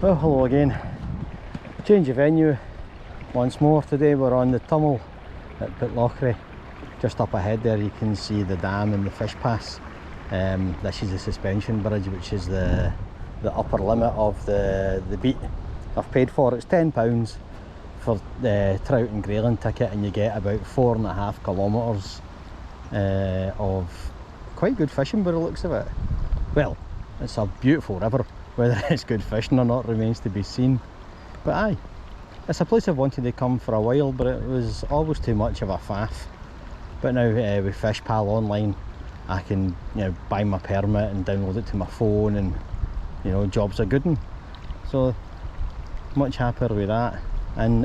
Well, hello again. Change of venue once more. Today we're on the Tummel at Pitlochry. Just up ahead there you can see the dam and the fish pass. This is the suspension bridge, which is the upper limit of the beat I've paid for. It's £10 for the trout and grayling ticket, and you get about 4.5 kilometres of quite good fishing by the looks of it. Well, it's a beautiful river. Whether it's good fishing or not remains to be seen. But aye, it's a place I've wanted to come for a while, but it was always too much of a faff. But now with FishPal online, I can buy my permit and download it to my phone, and job's a good one. So much happier with that. And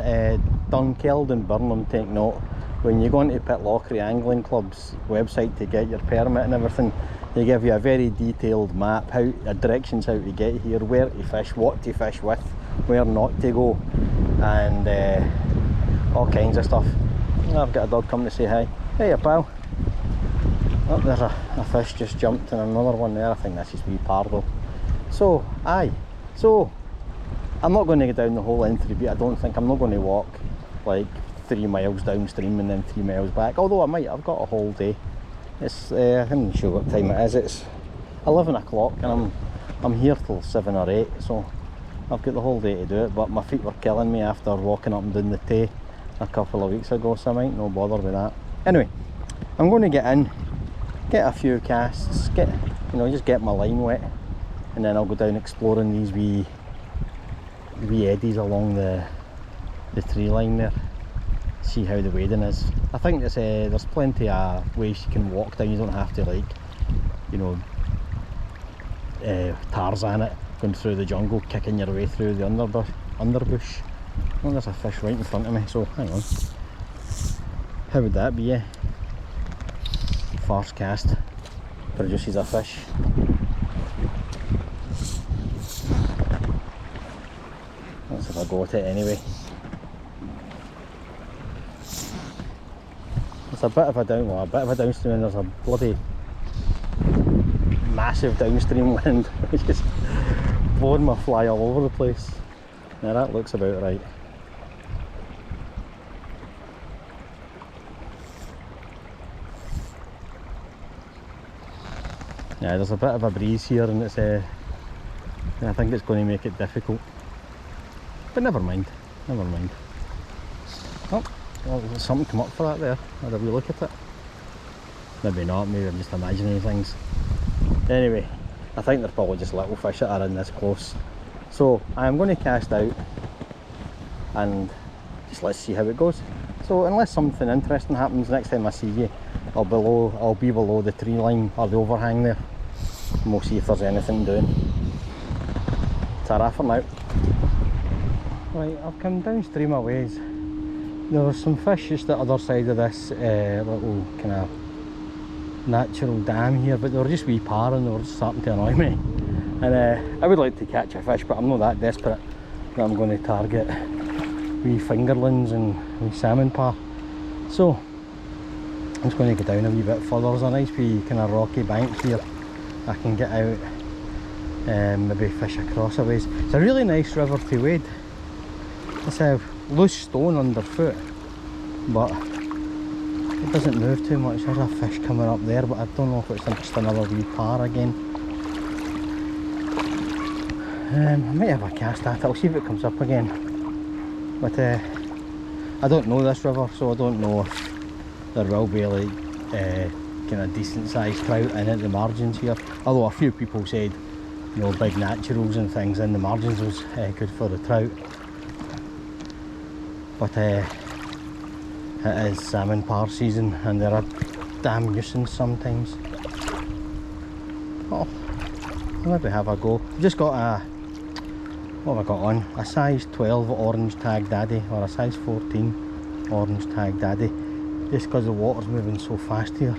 Dunkeld and Burnham, take note, when you go into Pitlochry Angling Club's website to get your permit and everything, they give you a very detailed map, directions how to get here, where to fish, what to fish with, where not to go, and all kinds of stuff. I've got a dog coming to say hi. Hey pal. Oh, there's a fish just jumped and another one there. I think that's just wee parvo. So I'm not going to go down the whole length of the beat. I don't think. I'm not going to walk like 3 miles downstream and then 3 miles back, although I might. I've got a whole day. It's I'm not sure what time it is. It's 11 o'clock and I'm here till 7 or 8, so I've got the whole day to do it. But my feet were killing me after walking up and down the Tay a couple of weeks ago, so I might no bother with that. Anyway, I'm going to get in, get a few casts, just get my line wet, and then I'll go down exploring these wee eddies along the tree line there. See how the wading is. I think there's plenty of ways you can walk down. You don't have to Tarzan it, going through the jungle, kicking your way through the underbush. Oh, there's a fish right in front of me, so hang on. How would that be? First cast produces a fish. Let's have a go at it anyway. It's a bit of a downstream, and there's a bloody massive downstream wind which is blowing my fly all over the place. Now that looks about right. Yeah, there's a bit of a breeze here, and it's I think it's going to make it difficult. But never mind. Oh, well, there's something come up for that there. Had a wee look at it. Maybe not, maybe I'm just imagining things. Anyway, I think they're probably just little fish that are in this close. So I'm going to cast out and just let's see how it goes. So unless something interesting happens next time I see you, I'll be below the tree line or the overhang there, and we'll see if there's anything doing. Ta-ra for now. Right, I've come downstream a ways. There was some fish just the other side of this little kind of natural dam here, but they were just wee par and they were just starting to annoy me. And I would like to catch a fish, but I'm not that desperate that I'm going to target wee fingerlings and wee salmon par. So I'm just going to go down a wee bit further. There's a nice wee kind of rocky bank here. I can get out and maybe fish across a ways. It's a really nice river to wade. It's a loose stone underfoot, but it doesn't move too much. There's a fish coming up there, but I don't know if it's just another wee par again. I might have a cast at it. I'll see if it comes up again. But I don't know this river, so I don't know if there will be like kind of decent sized trout in at the margins here. Although a few people said big naturals and things in the margins was good for the trout. But it is salmon par season and they're a damn nuisance sometimes. Oh, I'll maybe have a go. I've just got what have I got on? A size 12 orange tag daddy, or a size 14 orange tag daddy. Just because the water's moving so fast here.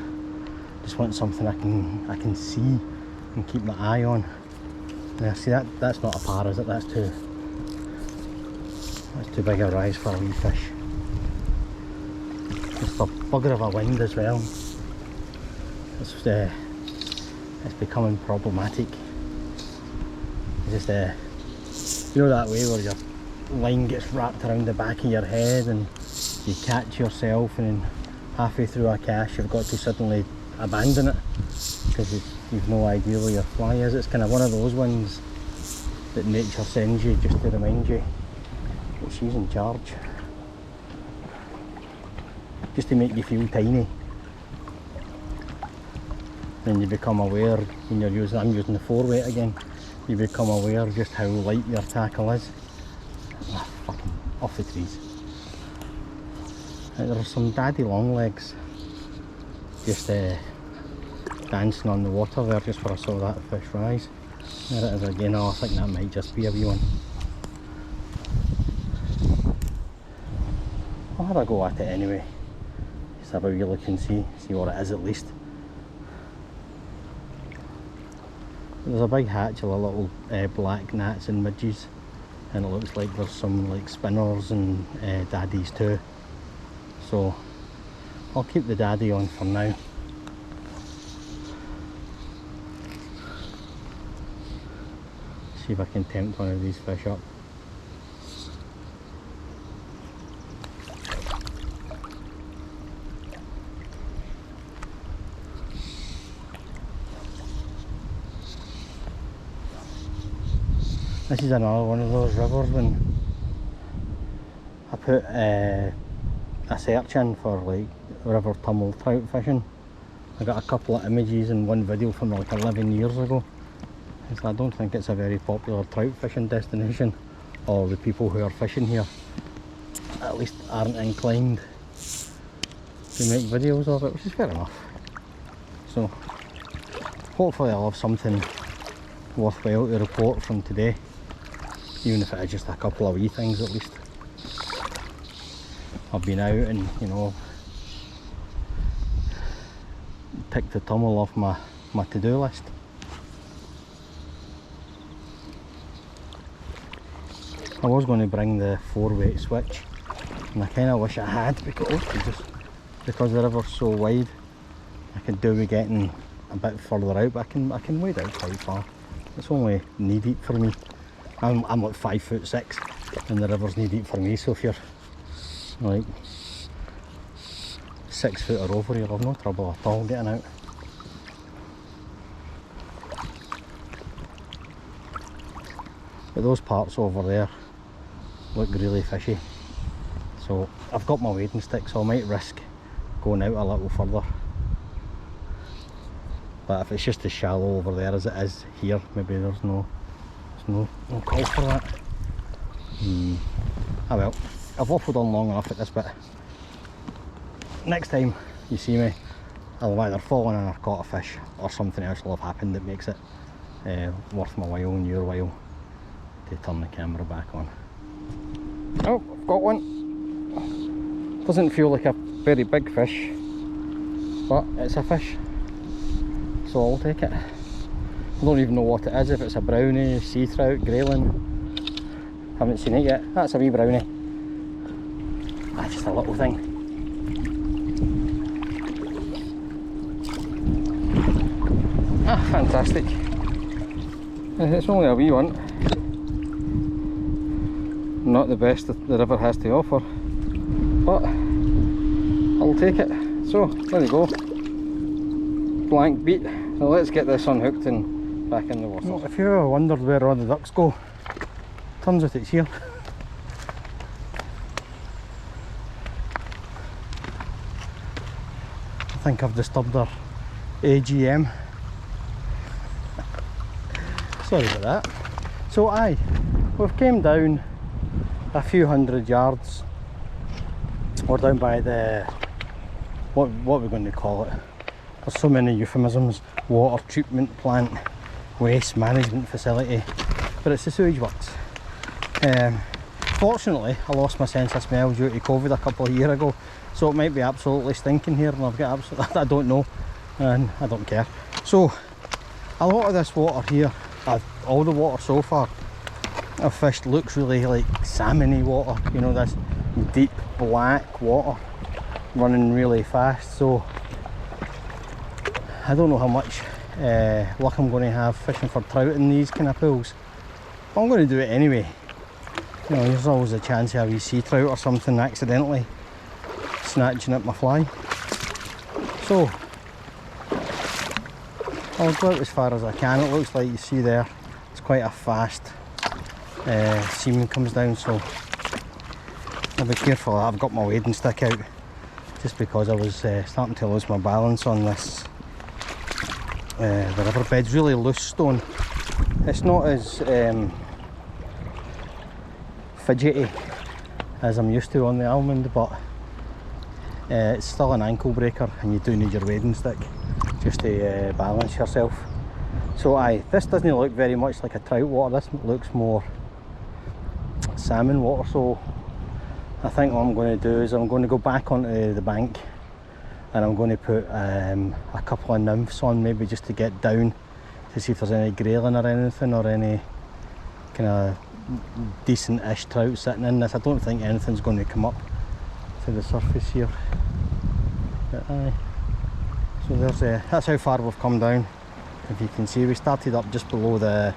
Just want something I can see and keep my eye on. Now see that's not a par, is it? That's too big a rise for a wee fish. Just a bugger of a wind as well. It's becoming problematic. Just You know that way where your line gets wrapped around the back of your head and you catch yourself, and then halfway through a cast you've got to suddenly abandon it because you've no idea where your fly is. It's kind of one of those ones that nature sends you just to remind you that she's in charge, just to make you feel tiny. Then you become aware when you're using, I'm using the 4-weight again, you become aware just how light your tackle is. Ah, fucking off the trees. There are some daddy long legs just dancing on the water there just where I saw that fish rise. There it is again. Oh, I think that might just be a wee one. I'll have a go at it anyway. Just have a wee look and see what it is at least. There's a big hatch of little black gnats and midges, and it looks like there's some like spinners and daddies too. So I'll keep the daddy on for now. See if I can tempt one of these fish up. This is another one of those rivers when I put a search in for like River Tummel trout fishing. I got a couple of images and one video from like 11 years ago. So I don't think it's a very popular trout fishing destination, or the people who are fishing here at least aren't inclined to make videos of it, which is fair enough. So hopefully I'll have something worthwhile to report from today, even if it is just a couple of wee things at least. I've been out and, you know, ticked the Tummel off my to-do list. I was going to bring the 4-weight switch, and I kind of wish I had, because the river's so wide. I could do with getting a bit further out, but I can wade out quite far. It's only knee deep for me. I'm like 5'6", and the river's knee deep for me. So if you're like 6 foot or over, you'll have no trouble at all getting out. But those parts over there look really fishy, so I've got my wading stick, so I might risk going out a little further. But if it's just as shallow over there as it is here, maybe there's no call for that. Ah well, I've waffled on long enough at this bit. Next time you see me, I'll have either fallen in or caught a fish, or something else will have happened that makes it worth my while and your while to turn the camera back on. Oh, I've got one. Doesn't feel like a very big fish, but it's a fish, so I'll take it. I don't even know what it is, if it's a brownie, sea trout, grayling. Haven't seen it yet. That's a wee brownie. That's just a little thing. Ah, fantastic. It's only a wee one. Not the best that the river has to offer, but I'll take it. So there we go, blank beat. So let's get this unhooked and back in the water. Well, if you ever wondered where all the ducks go, turns out it's here. I think I've disturbed our AGM. Sorry about that. So aye, we've came down a few hundred yards. We're down by the, what we're going to call it. There's so many euphemisms. Water treatment plant, waste management facility, but it's the sewage works. Fortunately, I lost my sense of smell due to COVID a couple of years ago, so it might be absolutely stinking here, and I've got absolutely, I don't know, and I don't care. So a lot of this water here, all the water so far I've fished, looks really like salmony water, you know, this deep black water running really fast. So I don't know how much luck I'm going to have fishing for trout in these kind of pools. But I'm going to do it anyway. You know, there's always a chance of a wee sea trout or something accidentally snatching at my fly. So I'll go out as far as I can. It looks like, you see there, it's quite a fast seam comes down, so I'll be careful. I've got my wading stick out just because I was starting to lose my balance on this. The riverbed's really loose stone. It's not as fidgety as I'm used to on the almond, but it's still an ankle breaker, and you do need your wading stick just to balance yourself. So this doesn't look very much like a trout water. This looks more salmon water. So I think what I'm going to do is I'm going to go back onto the bank, and I'm going to put a couple of nymphs on, maybe just to get down to see if there's any grayling or anything, or any kind of decent-ish trout sitting in this. I don't think anything's going to come up to the surface here. But, so there's that's how far we've come down. If you can see, we started up just below the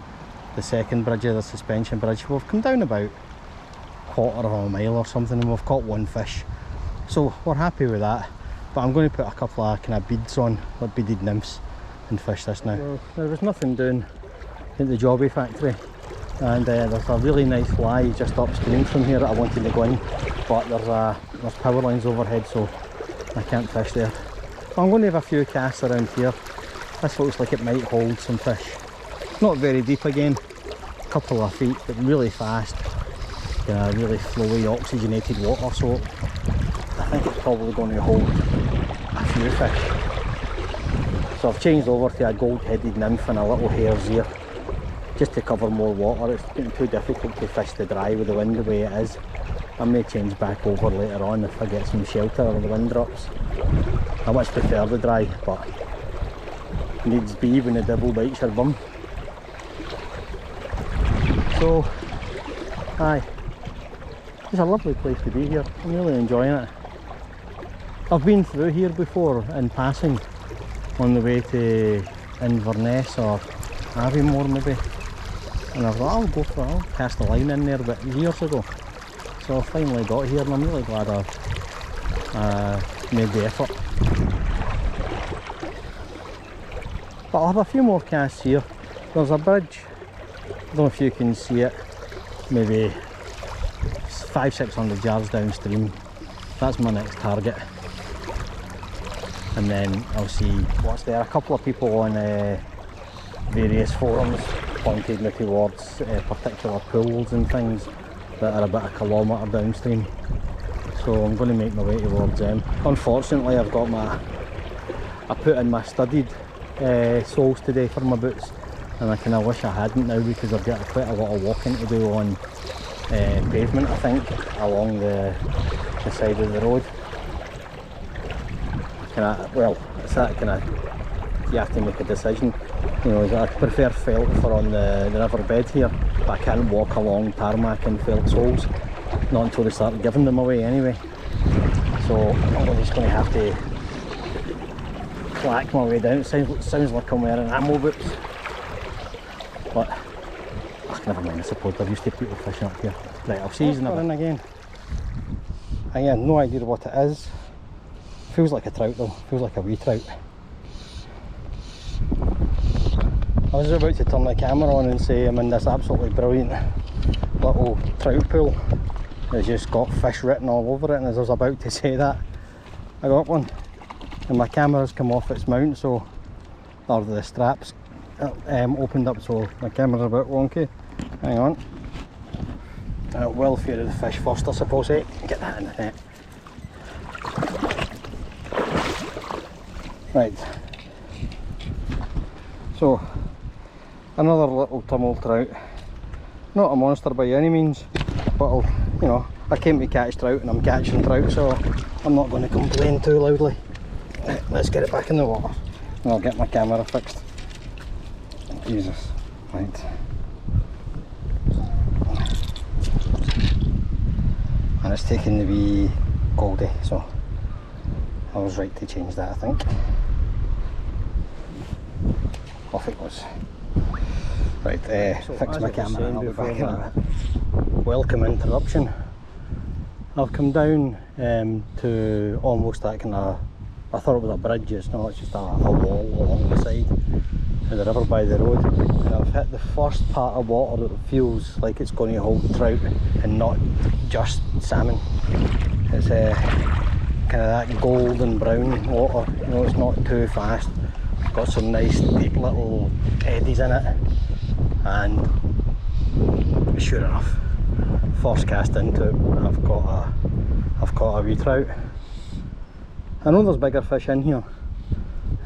second bridge of the suspension bridge. We've come down about quarter of a mile or something, and we've caught one fish, so we're happy with that. But I'm going to put a couple of kind of beads on, like beaded nymphs, and fish this now. Well, there was nothing doing at the Jobby factory, and there's a really nice fly just upstream from here that I wanted to go in, but there's power lines overhead, so I can't fish there. But I'm going to have a few casts around here. This looks like it might hold some fish. Not very deep again, a couple of feet, but really fast. Really flowy, oxygenated water, so I think it's probably going to hold a few fish. So I've changed over to a gold-headed nymph and a little hare's ear, just to cover more water. It's getting too difficult to fish the dry with the wind the way it is. I may change back over later on if I get some shelter or the wind drops. I much prefer the dry, but needs be when the devil bites your bum. So, it's a lovely place to be here. I'm really enjoying it. I've been through here before in passing on the way to Inverness or Aviemore maybe, and I thought I'll cast a line in there, but years ago. So I finally got here, and I'm really glad I've made the effort. But I'll have a few more casts here. There's a bridge, I don't know if you can see it, maybe 500-600 yards downstream. That's my next target, and then I'll see what's there. A couple of people on various forums pointed me towards particular pools and things that are about a kilometre downstream, so I'm going to make my way towards them. Unfortunately, I put in my studded soles today for my boots, and I kind of wish I hadn't now, because I've got quite a lot of walking to do on pavement, I think, along the side of the road. It's that kind of, you have to make a decision. You know, I prefer felt for on the riverbed here, but I can't walk along tarmac in felt soles, not until they start giving them away anyway. So I'm just going to have to clack my way down. It sounds like I'm wearing ammo boots, but never mind, I suppose they're used to people fishing up here. Right, I'll see you in a bit. Again. I have no idea what it is. Feels like a trout though, feels like a wee trout. I was about to turn the camera on and say I'm in this absolutely brilliant little trout pool. It's just got fish written all over it, and as I was about to say that, I got one. And my camera's come off its mount, so, or the straps opened up, so my camera's a bit wonky. Hang on. Welfare of the fish first, I suppose, eh? Get that in the net. Right. So, another little Tummel trout. Not a monster by any means, but you know, I came to catch trout and I'm catching trout, so I'm not going to complain too loudly. Right, let's get it back in the water and I'll get my camera fixed. Jesus. Right. And it's taking the wee Goldie, so I was right to change that, I think. Off it goes. Right, fix my camera and I'll be back in a bit. Welcome interruption. I've come down to almost that kind of, I thought it was a bridge, it's not, it's just a wall along the side of the river by the road. And I've hit the first part of water that feels like it's going to hold trout and not just salmon. It's kind of that golden brown water, you know, it's not too fast. It's got some nice deep little eddies in it, and sure enough, first cast into it, I've caught a wee trout. I know there's bigger fish in here.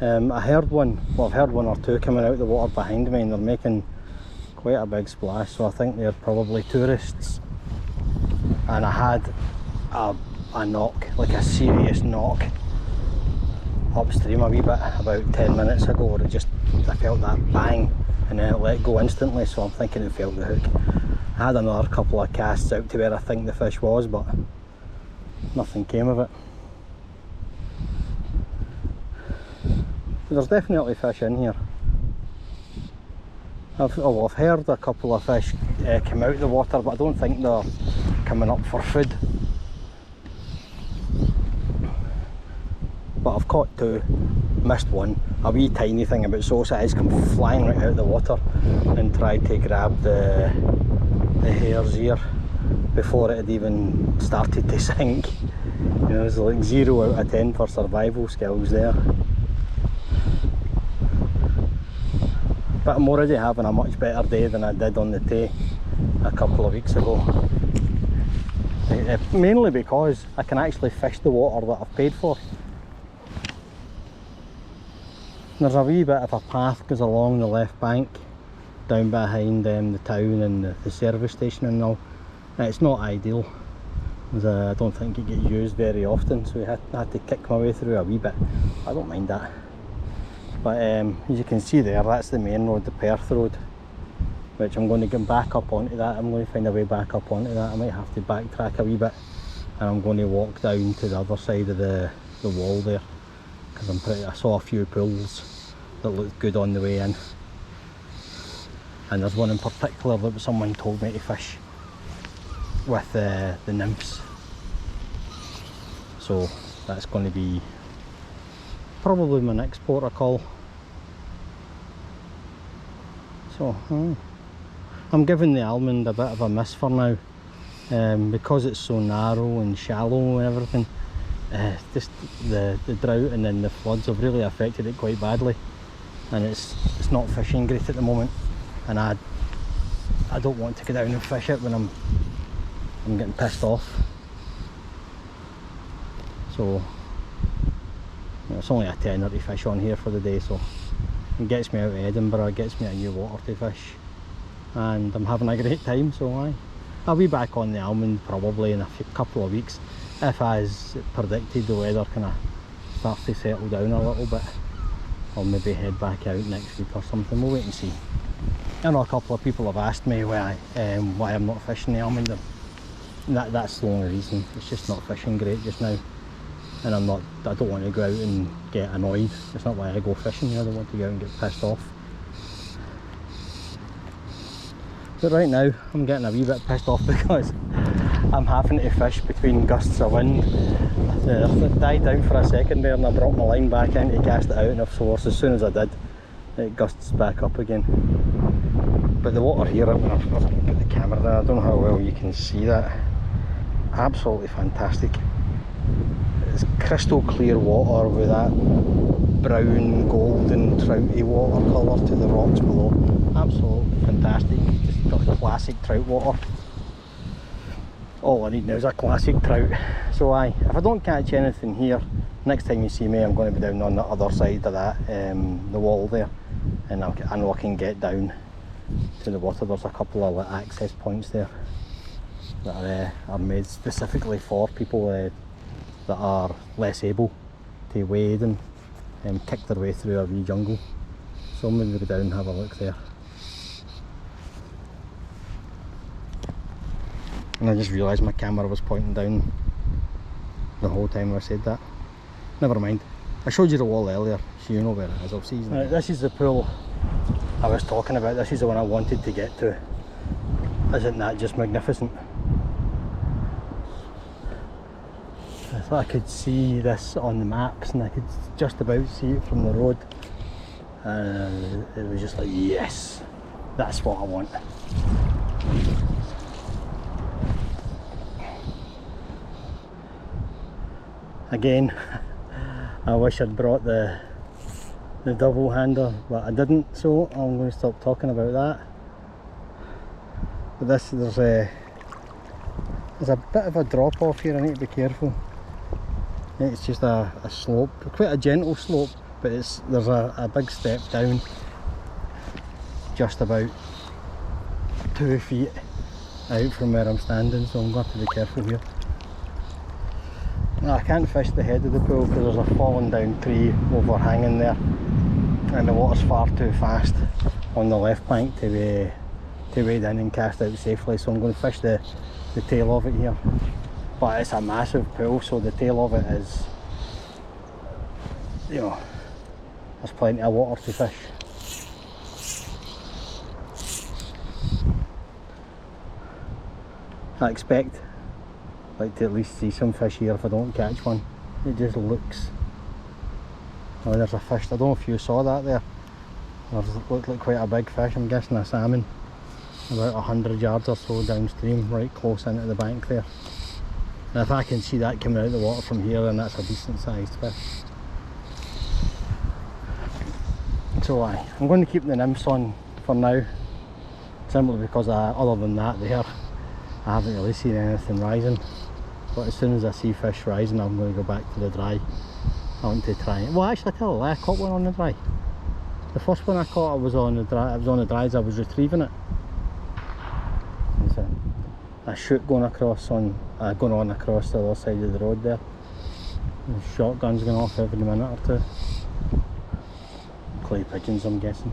I heard one, well, I've heard one or two coming out of the water behind me, and they're making quite a big splash, so I think they're probably tourists. And I had a knock, like a serious knock, upstream a wee bit about 10 minutes ago, where I felt that bang and then it let go instantly, so I'm thinking it felt the hook. I had another couple of casts out to where I think the fish was, but nothing came of it. There's definitely fish in here. I've heard a couple of fish come out of the water, but I don't think they're coming up for food. But I've caught two, missed one. A wee tiny thing about so size come flying right out of the water and tried to grab the hare's ear before it had even started to sink. You know, it's like 0 out of 10 for survival skills there. But I'm already having a much better day than I did on the Tay a couple of weeks ago. Mainly because I can actually fish the water that I've paid for. There's a wee bit of a path goes along the left bank down behind the town and the service station and all. It's not ideal, as I don't think it gets used very often, so I had to kick my way through a wee bit. I don't mind that. But as you can see there, that's the main road, the Perth Road, which I'm going to get back up onto that. I'm going to find a way back up onto that. I might have to backtrack a wee bit, and I'm going to walk down to the other side of the wall there, because I saw a few pools that looked good on the way in, and there's one in particular that someone told me to fish with the nymphs, so that's going to be probably my next port of call. So I'm giving the Almond a bit of a miss for now, because it's so narrow and shallow and everything. Just the drought and then the floods have really affected it quite badly, and it's not fishing great at the moment, and I don't want to go down and fish it when I'm getting pissed off. So it's only a tenner to fish on here for the day, so it gets me out of Edinburgh, it gets me a new water to fish, and I'm having a great time. So I'll be back on the Almond probably in a couple of weeks, if, as predicted, the weather kind of starts to settle down a little bit. I'll maybe head back out next week or something, we'll wait and see. I know a couple of people have asked me why I'm not fishing the Almond, and that's the only reason. It's just not fishing great just now, and I don't want to go out and get annoyed. It's not why I go fishing, I don't want to go out and get pissed off. But right now I'm getting a wee bit pissed off because I'm having to fish between gusts of wind. It died down for a second there and I brought my line back in to cast it out, and of course as soon as I did, it gusts back up again. But the water here, I've put the camera there, I don't know how well you can see that. Absolutely fantastic. It's crystal clear water with that brown, golden, trouty water colour to the rocks below. Absolutely fantastic, just got classic trout water. All I need now is a classic trout. So if I don't catch anything here, next time you see me I'm going to be down on the other side of that, the wall there, and I know I can get down to the water. There's a couple of access points there that are made specifically for people that are less able to wade and kick their way through a wee jungle. So I'm going to go down and have a look there. And I just realised my camera was pointing down the whole time I said that. Never mind. I showed you the wall earlier, so you know where it is. I'll see you. Right, this is the pool I was talking about. This is the one I wanted to get to. Isn't that just magnificent? I thought I could see this on the maps and I could just about see it from the road, and it was just like, yes, that's what I want. Again, I wish I'd brought the double hander, but I didn't, so I'm going to stop talking about that. But this, there's a bit of a drop off here. I need to be careful. It's just a slope, quite a gentle slope, but there's a big step down, just about 2 feet out from where I'm standing, so I'm going to have to be careful here. Now, I can't fish the head of the pool because there's a fallen down tree overhanging there, and the water's far too fast on the left bank to wade in and cast out safely, so I'm going to fish the tail of it here. But it's a massive pool, so the tail of it is, you know, there's plenty of water to fish. I expect like to at least see some fish here if I don't catch one. It just looks, oh, there's a fish. I don't know if you saw that there. It looked like quite a big fish. I'm guessing a salmon, about 100 yards or so downstream, right close into the bank there. And if I can see that coming out of the water from here, then that's a decent sized fish. So I'm going to keep the nymphs on for now, simply because other than that there, I haven't really seen anything rising. But as soon as I see fish rising, I'm going to go back to the dry. I want to try it. Well, actually, I tell a lie, I caught one on the dry. The first one I caught, I was on the dry. I was on the dry as I was retrieving it. There's a chute going across going on across the other side of the road there. The shotgun's going off every minute or two. Clay pigeons, I'm guessing.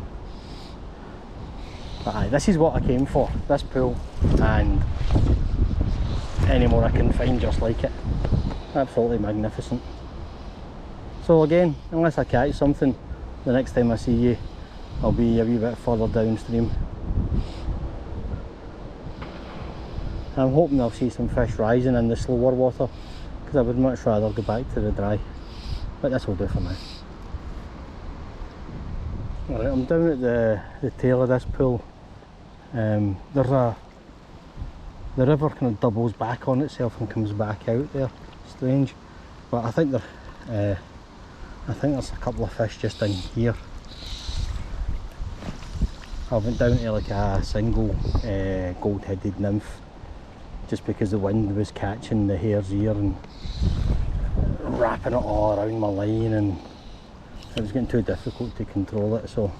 But aye, this is what I came for. This pool, and any more I can find just like it. Absolutely magnificent. So again, unless I catch something, the next time I see you, I'll be a wee bit further downstream. I'm hoping I'll see some fish rising in the slower water, because I would much rather go back to the dry. But this will do for now. Alright, I'm down at the tail of this pool. The river kind of doubles back on itself and comes back out there. Strange, but I think there's a couple of fish just in here. I went down to like a single gold-headed nymph, just because the wind was catching the hare's ear and wrapping it all around my line, and it was getting too difficult to control it, so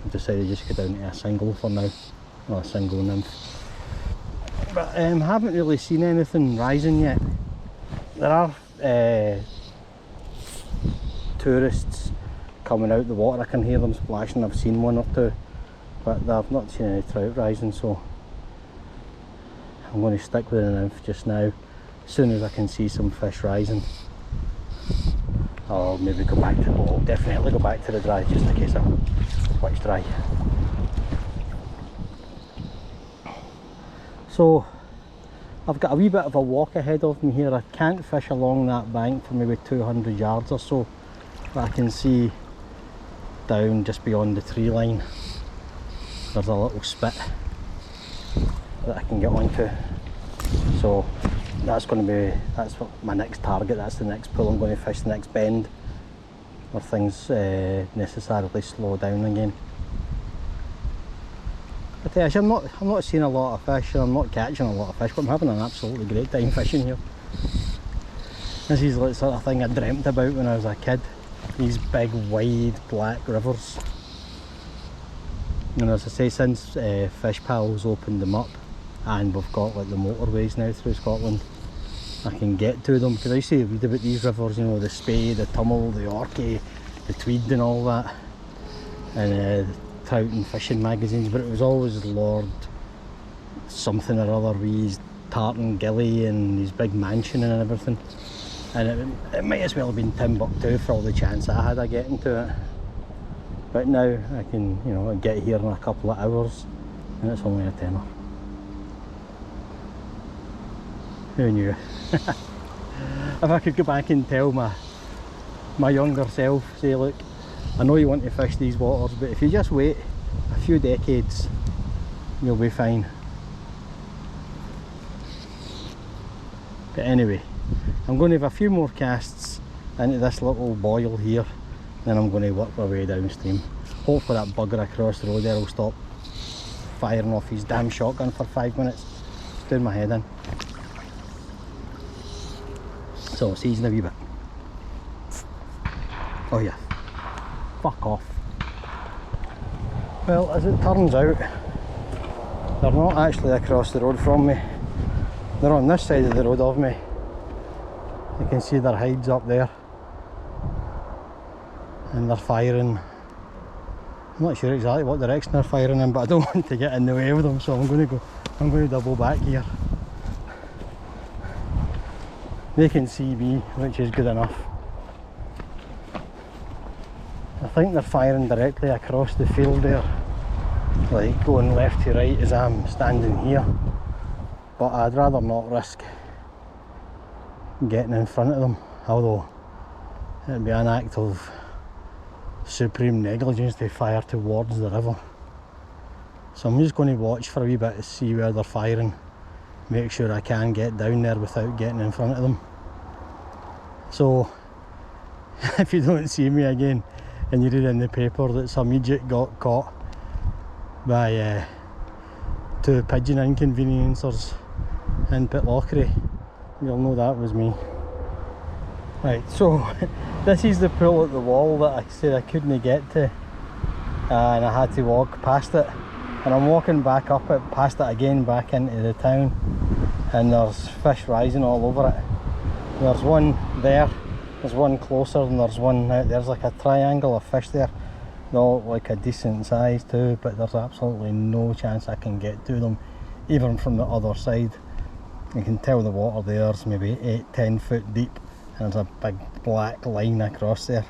I decided to just go down to a single for now, or a single nymph. But haven't really seen anything rising yet. There are tourists coming out the water. I can hear them splashing. I've seen one or two, but I've not seen any trout rising, so I'm going to stick with the nymph just now. As soon as I can see some fish rising, I'll maybe go back to, well, definitely go back to the dry, just in case I switch dry. So I've got a wee bit of a walk ahead of me here. I can't fish along that bank for maybe 200 yards or so, but I can see down just beyond the tree line there's a little spit that I can get onto. So that's what my next target, that's the next pool I'm going to fish, the next bend where things necessarily slow down again. But I'm not seeing a lot of fish, and I'm not catching a lot of fish, but I'm having an absolutely great time fishing here. This is the sort of thing I dreamt about when I was a kid. These big, wide, black rivers. And as I say, since Fish Pals opened them up, and we've got like the motorways now through Scotland, I can get to them, because I used to read about these rivers, you know, the Spey, the Tummel, the Orkney, the Tweed and all that, and trout and fishing magazines, but it was always Lord something or other, with tartan gilly and his big mansion and everything, and it might as well have been Timbuktu for all the chance I had of getting to it. but now I can, you know, get here in a couple of hours and it's only a tenner. Who knew? If I could go back and tell my younger self, say, look, I know you want to fish these waters, but if you just wait a few decades, you'll be fine. But anyway, I'm going to have a few more casts into this little boil here, then I'm going to work my way downstream. Hopefully that bugger across the road there will stop firing off his damn shotgun for 5 minutes. It's doing my head in. So I'll see you in a wee bit. Oh yeah, fuck off. Well, as it turns out, they're not actually across the road from me. They're on this side of the road of me. You can see their hides up there. And they're firing. I'm not sure exactly what direction they're firing in, but I don't want to get in the way of them, so I'm going to double back here. They can see me, which is good enough. I think they're firing directly across the field there, like going left to right as I'm standing here. But I'd rather not risk getting in front of them, although it'd be an act of supreme negligence to fire towards the river. So I'm just going to watch for a wee bit to see where they're firing, make sure I can get down there without getting in front of them. So if you don't see me again and you read in the paper that some idiot got caught by 2 pigeon inconveniencers in Pitlochry, you'll know that was me. Right, so this is the pool at the wall that I said I couldn't get to, and I had to walk past it, and I'm walking back up it, past it again back into the town, and there's fish rising all over it. There's one there, there's one closer, and there's one out there's like a triangle of fish there. They're all like a decent size too, but there's absolutely no chance I can get to them, even from the other side. You can tell the water there's maybe 8-10 foot deep, and there's a big black line across there.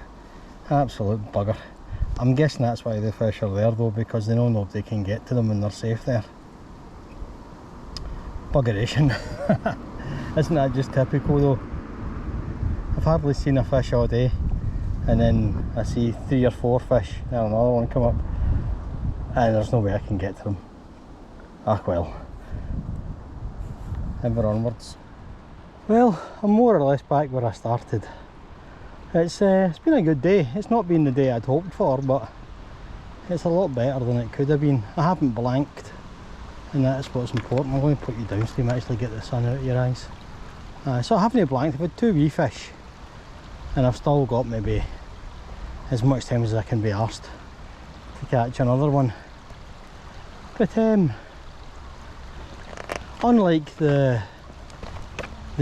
Absolute bugger. I'm guessing that's why the fish are there though, because they know nobody can get to them and they're safe there. Buggeration. Isn't that just typical though? I've hardly seen a fish all day, and then I see 3 or 4 fish and another one come up, and there's no way I can get to them. Ah well. Ever onwards. Well, I'm more or less back where I started. It's been a good day. It's not been the day I'd hoped for, but it's a lot better than it could have been. I haven't blanked, and that's what's important. I'm going to put you downstream, actually get the sun out of your eyes. So I haven't blanked. I've had 2 wee fish, and I've still got maybe as much time as I can be arsed to catch another one. But unlike the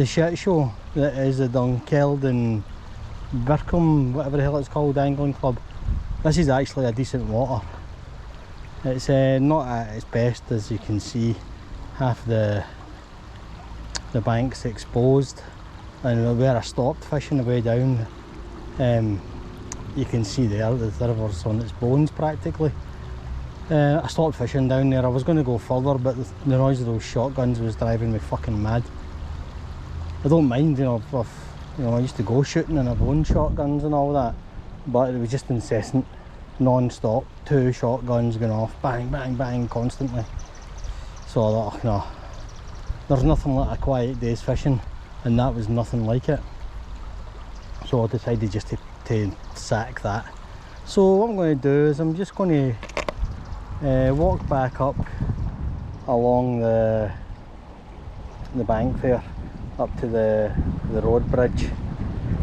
shit show that is the Dunkeld and Birkham, whatever the hell it's called, angling club, this is actually a decent water. It's not at its best, as you can see. Half the bank's exposed, and where I stopped fishing the way down, you can see there the river's on its bones practically. I stopped fishing down there. I was going to go further, but the noise of those shotguns was driving me fucking mad. I don't mind, you know, I used to go shooting and I've owned shotguns and all that, but it was just incessant, non-stop, 2 shotguns going off, bang, bang, bang, constantly. So I thought, oh, no, there's nothing like a quiet day's fishing, and that was nothing like it. So I decided just to sack that. So what I'm going to do is I'm just going to walk back up along the bank there, up to the road bridge,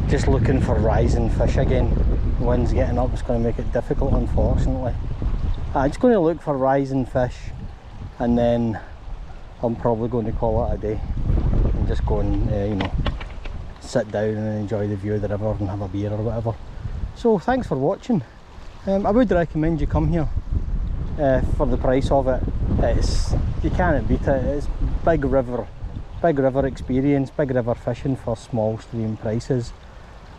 just looking for rising fish again. The wind's getting up, it's going to make it difficult, unfortunately. I'm just going to look for rising fish, and then I'm probably going to call it a day and just go and you know, sit down and enjoy the view of the river and have a beer or whatever. So thanks for watching. I would recommend you come here for the price of it. You can't beat it. It's big river experience, big river fishing for small stream prices,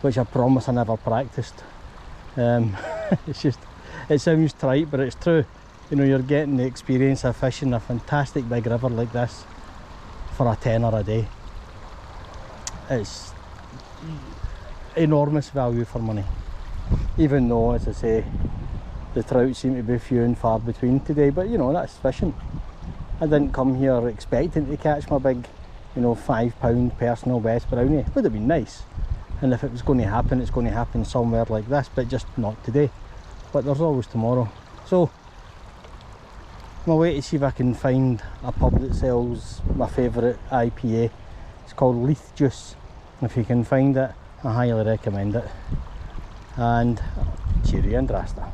which I promise I never practiced. It's just, It sounds trite, but it's true. You know, you're getting the experience of fishing a fantastic big river like this for a tenner a day. It's enormous value for money. Even though, as I say, the trout seem to be few and far between today, but you know, that's fishing. I didn't come here expecting to catch my big, you know, £5 personal best brownie. Would have been nice, and if it was going to happen, it's going to happen somewhere like this, but just not today. But there's always tomorrow. So I'm away to see if I can find a pub that sells my favourite IPA. It's called Leith Juice. If you can find it, I highly recommend it. And cheerio and drasta.